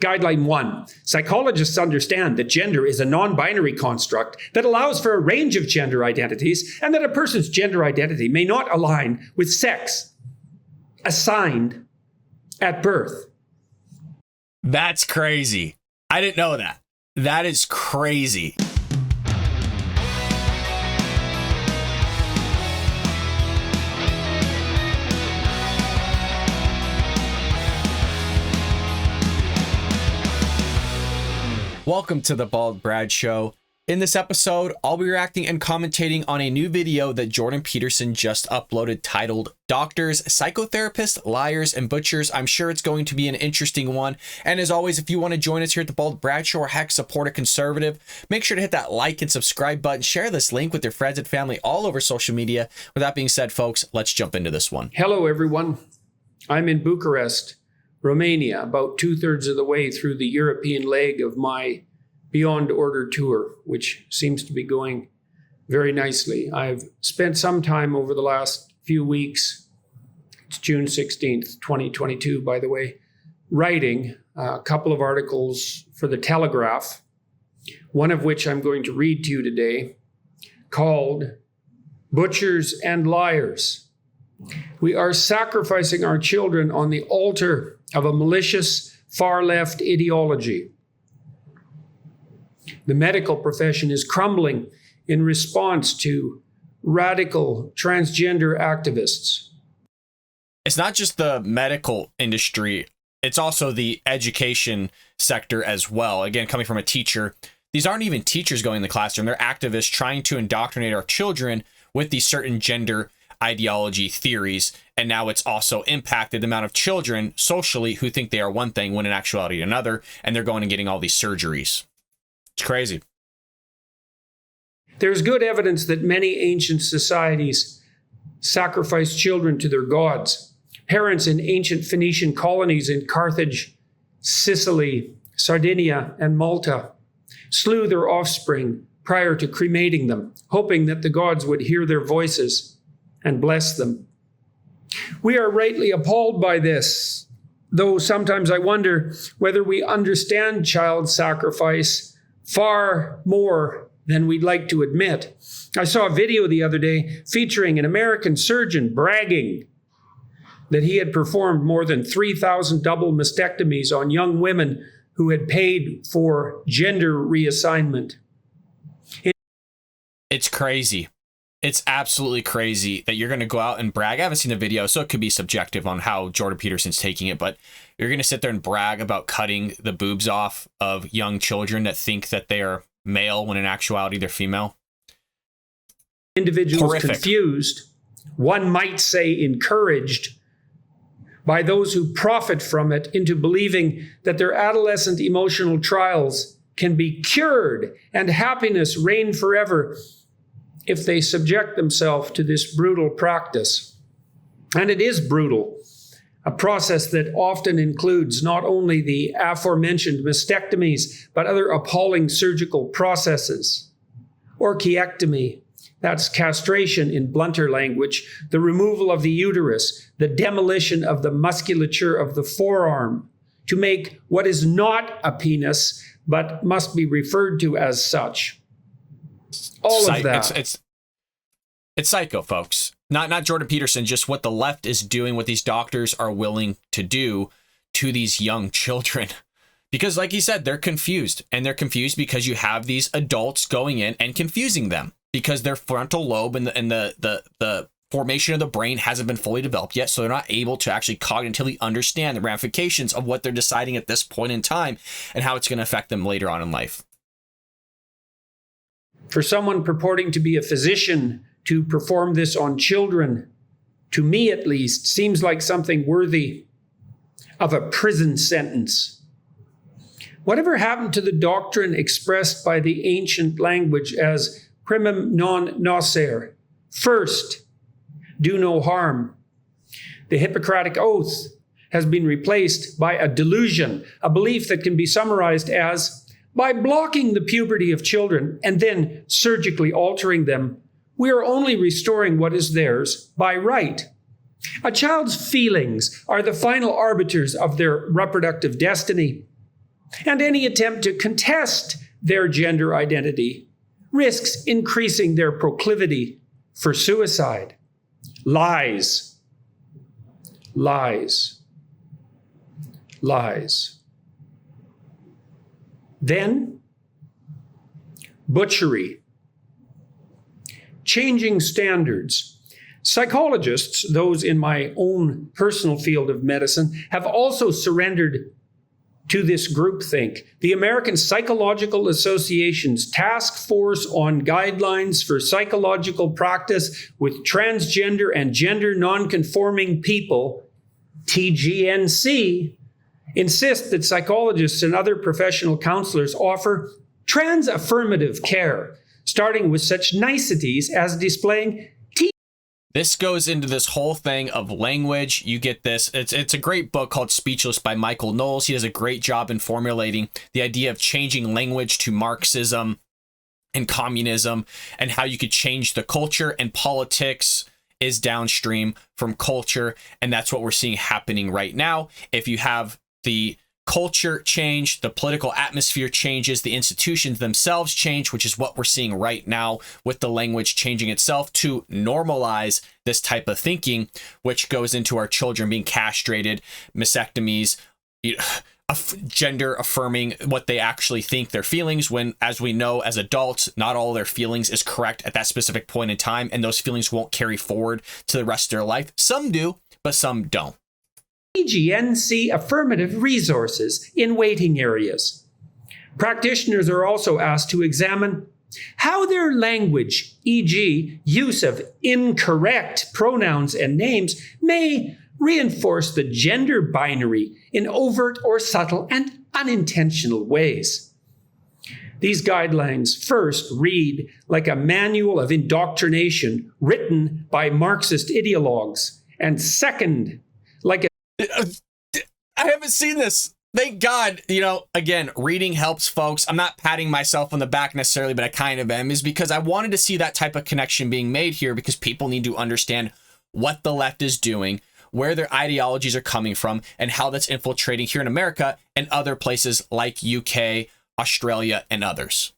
Guideline 1. Psychologists understand that gender is a non-binary construct that allows for a range of gender identities and that a person's gender identity may not align with sex assigned at birth. That's crazy. I didn't know that. That is crazy. Welcome to the Bald Brad Show. In this episode, I'll be reacting and commentating on a new video that Jordan Peterson just uploaded titled Doctors, Psychotherapists, Liars, and Butchers. I'm sure it's going to be an interesting one. And as always, if you want to join us here at the Bald Brad Show or heck support a conservative, make sure to hit that like and subscribe button. Share this link with your friends and family all over social media. With that being said, folks, let's jump into this one. Hello, everyone. I'm in Bucharest, Romania, about 2/3 of the way through the European leg of my Beyond Order tour, which seems to be going very nicely. I've spent some time over the last few weeks, it's June 16th, 2022, by the way, writing a couple of articles for The Telegraph, one of which I'm going to read to you today, called Butchers and Liars. We are sacrificing our children on the altar of a malicious far-left ideology. The medical profession is crumbling in response to radical transgender activists. It's not just the medical industry, it's also the education sector as well. Again, coming from a teacher, these aren't even teachers going in the classroom. They're activists trying to indoctrinate our children with these certain gender ideology theories. And now it's also impacted the amount of children socially who think they are one thing when in actuality another, and they're going and getting all these surgeries. It's crazy. There's good evidence that many ancient societies sacrificed children to their gods. Parents in ancient Phoenician colonies in Carthage, Sicily, Sardinia, and Malta slew their offspring prior to cremating them, hoping that the gods would hear their voices and bless them. We are rightly appalled by this, though sometimes I wonder whether we understand child sacrifice far more than we'd like to admit. I saw a video the other day featuring an American surgeon bragging that he had performed more than 3,000 double mastectomies on young women who had paid for gender reassignment. It's crazy. It's absolutely crazy that you're going to go out and brag. I haven't seen the video, so it could be subjective on how Jordan Peterson's taking it, but you're going to sit there and brag about cutting the boobs off of young children that think that they are male when in actuality they're female. Individuals Horrific. Confused, one might say encouraged, by those who profit from it into believing that their adolescent emotional trials can be cured and happiness reign forever if they subject themselves to this brutal practice. And it is brutal, a process that often includes not only the aforementioned mastectomies, but other appalling surgical processes. Orchiectomy, that's castration in blunter language, the removal of the uterus, the demolition of the musculature of the forearm to make what is not a penis, but must be referred to as such. All of that. It's psycho, folks. Not Jordan Peterson, just what the left is doing, what these doctors are willing to do to these young children. Because like he said, they're confused. And they're confused because you have these adults going in and confusing them because their frontal lobe and the formation of the brain hasn't been fully developed yet. So they're not able to actually cognitively understand the ramifications of what they're deciding at this point in time and how it's going to affect them later on in life. For someone purporting to be a physician to perform this on children, to me at least, seems like something worthy of a prison sentence. Whatever happened to the doctrine expressed by the ancient language as primum non nocere, first, do no harm? The Hippocratic Oath has been replaced by a delusion, a belief that can be summarized as, by blocking the puberty of children and then surgically altering them, we are only restoring what is theirs by right. A child's feelings are the final arbiters of their reproductive destiny. And any attempt to contest their gender identity risks increasing their proclivity for suicide. Lies. Lies. Lies. Then, butchery. Changing standards. Psychologists, those in my own personal field of medicine, have also surrendered to this groupthink. The American Psychological Association's Task Force on Guidelines for Psychological Practice with Transgender and Gender Nonconforming People, TGNC, insist that psychologists and other professional counselors offer trans-affirmative care, starting with such niceties as displaying This goes into this whole thing of language. You get this. It's a great book called Speechless by Michael Knowles. He does a great job in formulating the idea of changing language to Marxism and communism, and how you could change the culture, and politics is downstream from culture. And that's what we're seeing happening right now. If you have the culture change, the political atmosphere changes, the institutions themselves change, which is what we're seeing right now with the language changing itself to normalize this type of thinking, which goes into our children being castrated, mastectomies, gender affirming what they actually think their feelings, when, as we know, as adults, not all their feelings is correct at that specific point in time, and those feelings won't carry forward to the rest of their life. Some do, but some don't. TGNC affirmative resources in waiting areas. Practitioners are also asked to examine how their language, e.g., use of incorrect pronouns and names, may reinforce the gender binary in overt or subtle and unintentional ways. These guidelines first read like a manual of indoctrination written by Marxist ideologues, and second, like a I haven't seen this. Thank God. Again, reading helps, folks. I'm not patting myself on the back necessarily, but I kind of am, is because I wanted to see that type of connection being made here, because people need to understand what the left is doing, where their ideologies are coming from, and how that's infiltrating here in America and other places like UK, Australia, and others.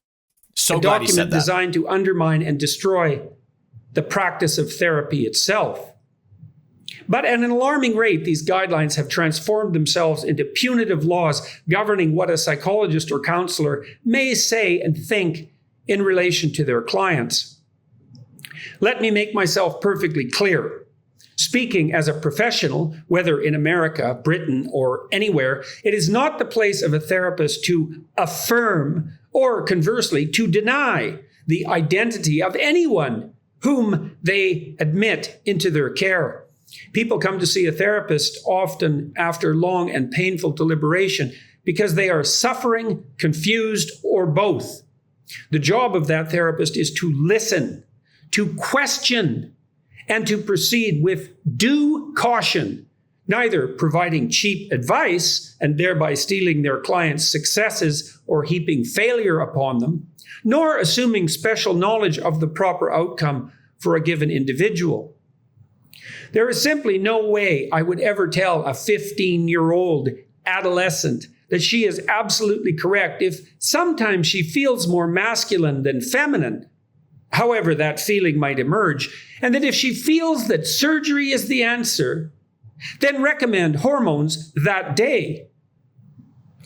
So glad he said that. A document designed to undermine and destroy the practice of therapy itself. But at an alarming rate, these guidelines have transformed themselves into punitive laws governing what a psychologist or counselor may say and think in relation to their clients. Let me make myself perfectly clear. Speaking as a professional, whether in America, Britain, or anywhere, it is not the place of a therapist to affirm or, conversely, to deny the identity of anyone whom they admit into their care. People come to see a therapist often after long and painful deliberation because they are suffering, confused, or both. The job of that therapist is to listen, to question, and to proceed with due caution, neither providing cheap advice and thereby stealing their clients' successes or heaping failure upon them, nor assuming special knowledge of the proper outcome for a given individual. There is simply no way I would ever tell a 15-year-old adolescent that she is absolutely correct if sometimes she feels more masculine than feminine, however that feeling might emerge, and that if she feels that surgery is the answer, then recommend hormones that day.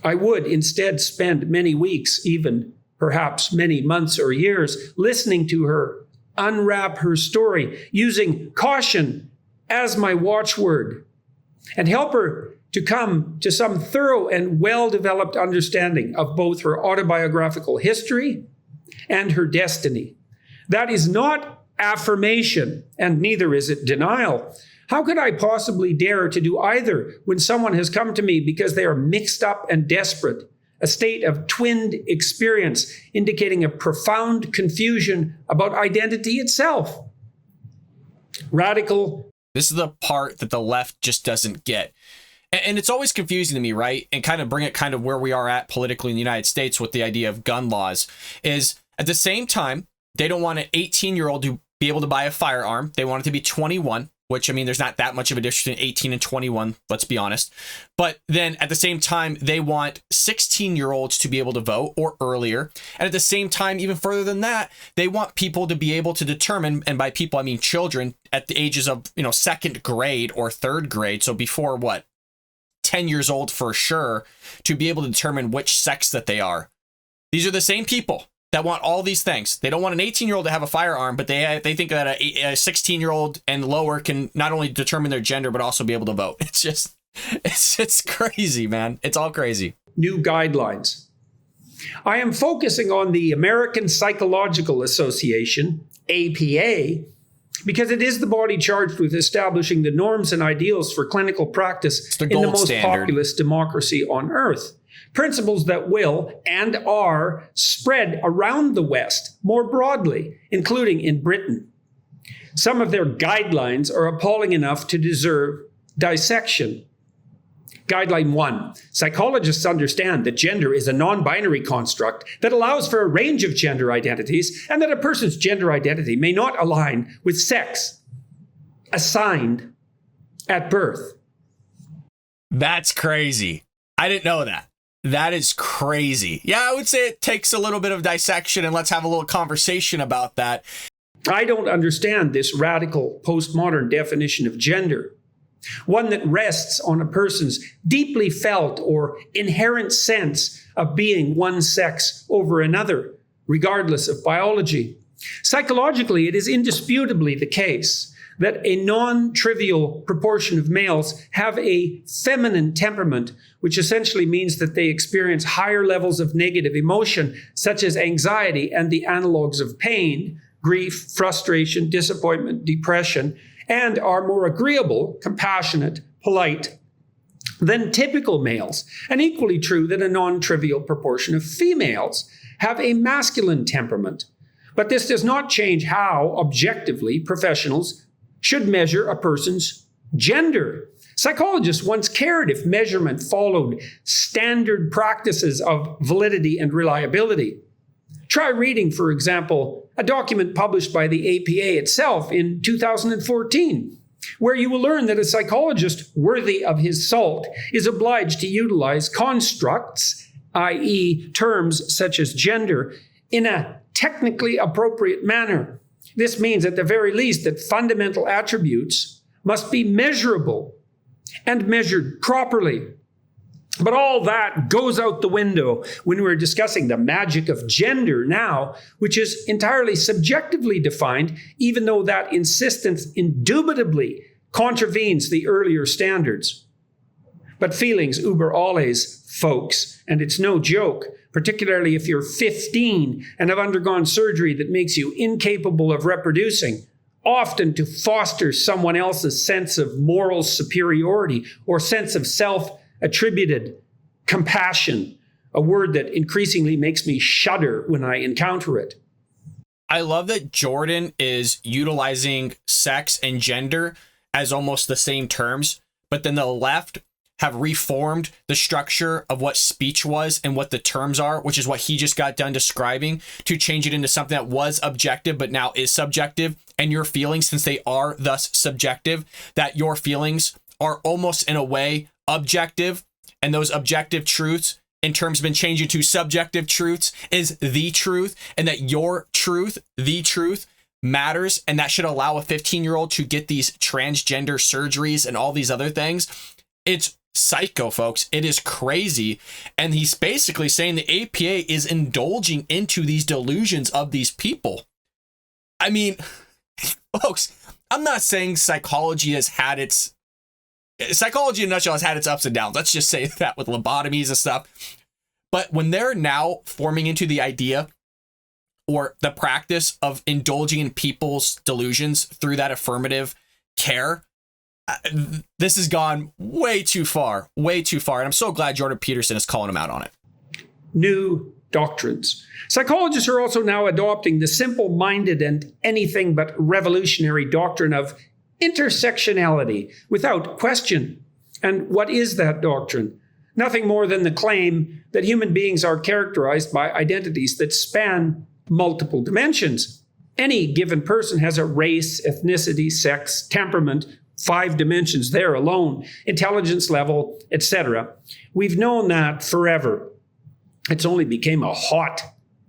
I would instead spend many weeks, even perhaps many months or years, listening to her unwrap her story, using caution as my watchword, and help her to come to some thorough and well-developed understanding of both her autobiographical history and her destiny. That is not affirmation, and neither is it denial. How could I possibly dare to do either when someone has come to me because they are mixed up and desperate, a state of twinned experience indicating a profound confusion about identity itself? Radical. This is the part that the left just doesn't get. And it's always confusing to me, right? And kind of bring it kind of where we are at politically in the United States with the idea of gun laws is at the same time, they don't want an 18-year-old to be able to buy a firearm. They want it to be 21, which, I mean, there's not that much of a difference between 18 and 21, let's be honest. But then at the same time, they want 16-year-olds to be able to vote or earlier. And at the same time, even further than that, they want people to be able to determine, and by people, I mean children at the ages of, second grade or third grade. So before 10 years old for sure, to be able to determine which sex that they are. These are the same people that want all these things. They don't want an 18-year-old to have a firearm, but they think that a 16-year-old and lower can not only determine their gender, but also be able to vote. It's just, it's crazy, man. It's all crazy. New guidelines. I am focusing on the American Psychological Association, APA, because it is the body charged with establishing the norms and ideals for clinical practice in the most populous democracy on earth. Principles that will and are spread around the West more broadly, including in Britain. Some of their guidelines are appalling enough to deserve dissection. Guideline 1. Psychologists understand that gender is a non-binary construct that allows for a range of gender identities and that a person's gender identity may not align with sex assigned at birth. That's crazy. I didn't know that. That is crazy. Yeah, I would say it takes a little bit of dissection, and let's have a little conversation about that. I don't understand this radical postmodern definition of gender, one that rests on a person's deeply felt or inherent sense of being one sex over another, regardless of biology. Psychologically, it is indisputably the case that a non-trivial proportion of males have a feminine temperament, which essentially means that they experience higher levels of negative emotion, such as anxiety and the analogs of pain, grief, frustration, disappointment, depression, and are more agreeable, compassionate, polite than typical males. And equally true that a non-trivial proportion of females have a masculine temperament. But this does not change how, objectively, professionals should measure a person's gender. Psychologists once cared if measurement followed standard practices of validity and reliability. Try reading, for example, a document published by the APA itself in 2014, where you will learn that a psychologist worthy of his salt is obliged to utilize constructs, i.e., terms such as gender, in a technically appropriate manner. This means, at the very least, that fundamental attributes must be measurable and measured properly. But all that goes out the window when we're discussing the magic of gender now, which is entirely subjectively defined, even though that insistence indubitably contravenes the earlier standards. But feelings über alles, folks, and it's no joke, particularly if you're 15 and have undergone surgery that makes you incapable of reproducing, often to foster someone else's sense of moral superiority or sense of self-attributed compassion, a word that increasingly makes me shudder when I encounter it. I love that Jordan is utilizing sex and gender as almost the same terms, but then the left have reformed the structure of what speech was and what the terms are, which is what he just got done describing, to change it into something that was objective but now is subjective. And your feelings, since they are thus subjective, that your feelings are almost in a way objective, and those objective truths in terms have been changed into subjective truths is the truth, and that your truth, the truth, matters, and that should allow a 15-year-old to get these transgender surgeries and all these other things. It's psycho, folks. It is crazy. And he's basically saying the APA is indulging into these delusions of these people. I mean, folks, I'm not saying psychology in a nutshell has had its ups and downs. Let's just say that with lobotomies and stuff. But when they're now forming into the idea or the practice of indulging in people's delusions through that affirmative care, this has gone way too far. And I'm so glad Jordan Peterson is calling him out on it. New doctrines. Psychologists are also now adopting the simple-minded and anything but revolutionary doctrine of intersectionality without question. And what is that doctrine? Nothing more than the claim that human beings are characterized by identities that span multiple dimensions. Any given person has a race, ethnicity, sex, temperament, 5 dimensions there alone, intelligence level, etc. We've known that forever. It's only became a hot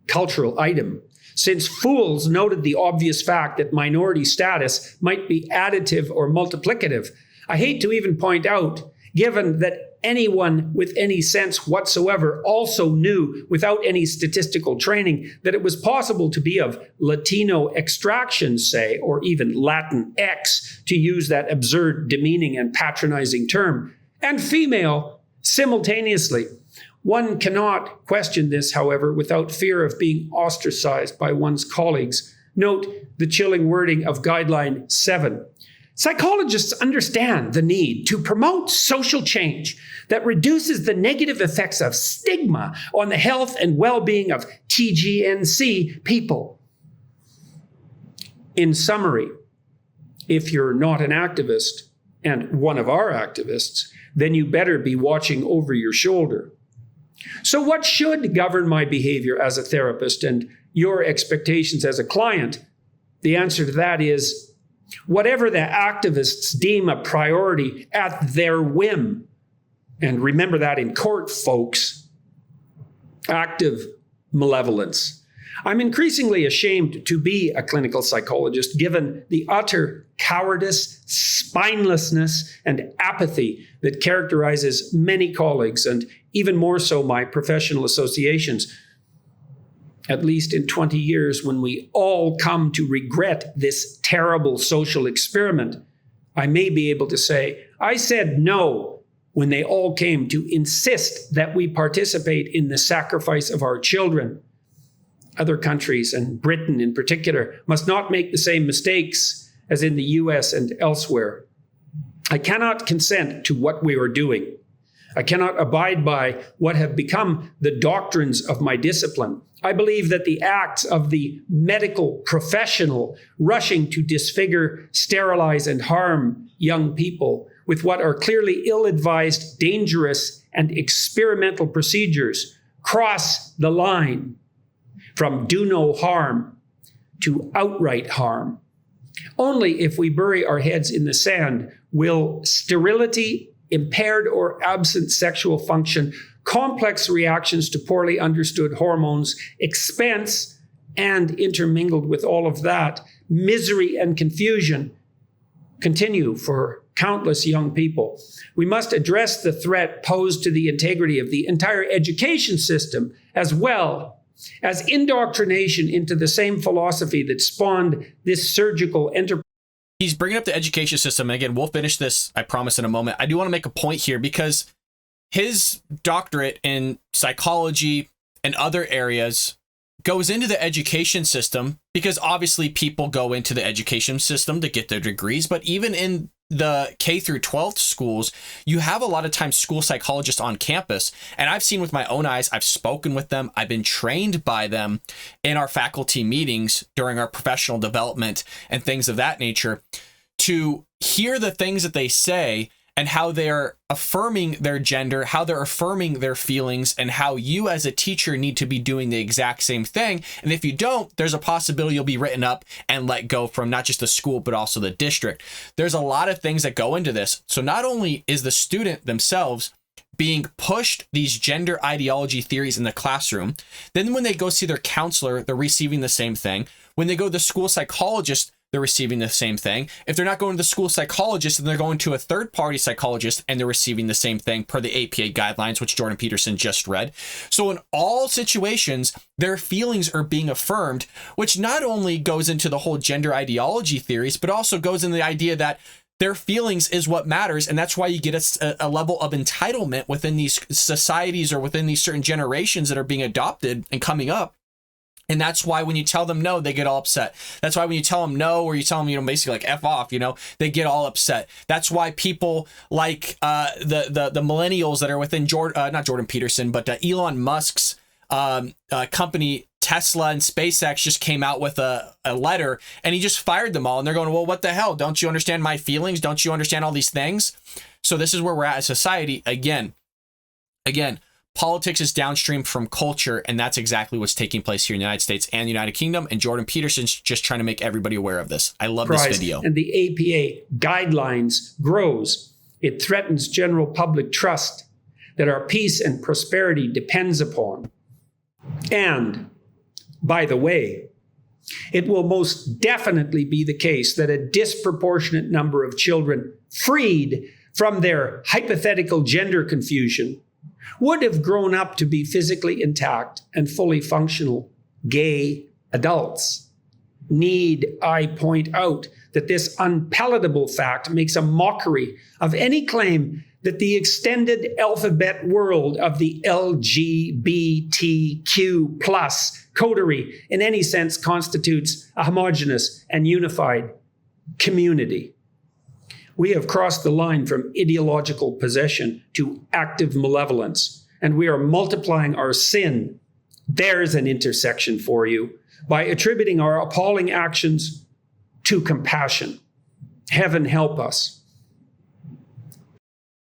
cultural item since fools noted the obvious fact that minority status might be additive or multiplicative. I hate to even point out, given that anyone with any sense whatsoever also knew, without any statistical training, that it was possible to be of Latino extraction, say, or even Latin X, to use that absurd, demeaning, and patronizing term, and female simultaneously. One cannot question this, however, without fear of being ostracized by one's colleagues. Note the chilling wording of Guideline 7. Psychologists understand the need to promote social change that reduces the negative effects of stigma on the health and well-being of TGNC people. In summary, if you're not an activist and one of our activists, then you better be watching over your shoulder. So what should govern my behavior as a therapist and your expectations as a client? The answer to that is whatever the activists deem a priority at their whim. And remember that in court, folks. Active malevolence. I'm increasingly ashamed to be a clinical psychologist, given the utter cowardice, spinelessness, and apathy that characterizes many colleagues, and even more so my professional associations. At least in 20 years, when we all come to regret this terrible social experiment, I may be able to say, I said no when they all came to insist that we participate in the sacrifice of our children. Other countries, and Britain in particular, must not make the same mistakes as in the US and elsewhere. I cannot consent to what we are doing. I cannot abide by what have become the doctrines of my discipline. I believe that the acts of the medical professional rushing to disfigure, sterilize, and harm young people with what are clearly ill-advised, dangerous, and experimental procedures cross the line from do no harm to outright harm. Only if we bury our heads in the sand will sterility, impaired or absent sexual function, complex reactions to poorly understood hormones, expense, and intermingled with all of that, misery and confusion continue for countless young people. We must address the threat posed to the integrity of the entire education system, as well as indoctrination into the same philosophy that spawned this surgical enterprise. He's bringing up the education system. And again, we'll finish this, I promise, in a moment. I do want to make a point here because his doctorate in psychology and other areas goes into the education system because obviously people go into the education system to get their degrees. But even in the K through 12th schools, you have a lot of times school psychologists on campus. And I've seen with my own eyes, I've spoken with them, I've been trained by them in our faculty meetings during our professional development and things of that nature, to hear the things that they say and how they're affirming their gender, how they're affirming their feelings, and how you as a teacher need to be doing the exact same thing. And if you don't, there's a possibility you'll be written up and let go from not just the school, but also the district. There's a lot of things that go into this. So not only is the student themselves being pushed these gender ideology theories in the classroom, then when they go see their counselor, they're receiving the same thing. When they go to the school psychologist, they're receiving the same thing. If they're not going to the school psychologist, then they're going to a third-party psychologist and they're receiving the same thing per the APA guidelines, which Jordan Peterson just read. So in all situations, their feelings are being affirmed, which not only goes into the whole gender ideology theories, but also goes into the idea that their feelings is what matters. And that's why you get a level of entitlement within these societies or within these certain generations that are being adopted and coming up. And that's why when you tell them no, they get all upset. That's why when you tell them no, or you tell them, basically like F off, they get all upset. That's why people like the millennials that are within not Jordan Peterson, but Elon Musk's company, Tesla and SpaceX, just came out with a letter and he just fired them all. And they're going, well, what the hell? Don't you understand my feelings? Don't you understand all these things? So this is where we're at as society. Again, Politics is downstream from culture, and that's exactly what's taking place here in the United States and the United Kingdom. And Jordan Peterson's just trying to make everybody aware of this. I love this video. And the APA guidelines grows. It threatens general public trust that our peace and prosperity depends upon. And, by the way, it will most definitely be the case that a disproportionate number of children freed from their hypothetical gender confusion would have grown up to be physically intact and fully functional gay adults. Need I point out that this unpalatable fact makes a mockery of any claim that the extended alphabet world of the LGBTQ plus coterie in any sense constitutes a homogeneous and unified community. We have crossed the line from ideological possession to active malevolence, and we are multiplying our sin. There's an intersection for you, by attributing our appalling actions to compassion. Heaven help us.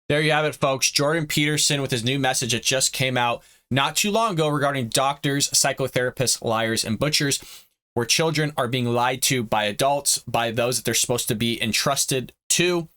There you have it, folks. Jordan Peterson with his new message that just came out not too long ago regarding doctors, psychotherapists, liars, and butchers, where children are being lied to by adults, by those that they're supposed to be entrusted to.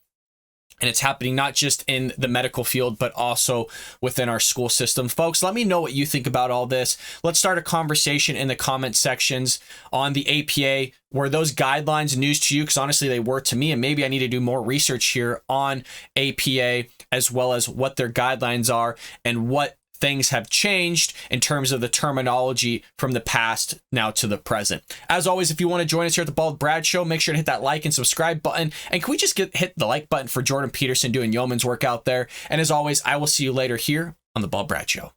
And it's happening not just in the medical field, but also within our school system. Folks, let me know what you think about all this. Let's start a conversation in the comment sections on the APA. Were those guidelines news to you? Because honestly, they were to me. And maybe I need to do more research here on APA, as well as what their guidelines are and what things have changed in terms of the terminology from the past now to the present. As always, if you want to join us here at the Bald Brad Show, make sure to hit that like and subscribe button. And can we just hit the like button for Jordan Peterson doing yeoman's work out there? And as always, I will see you later here on the Bald Brad Show.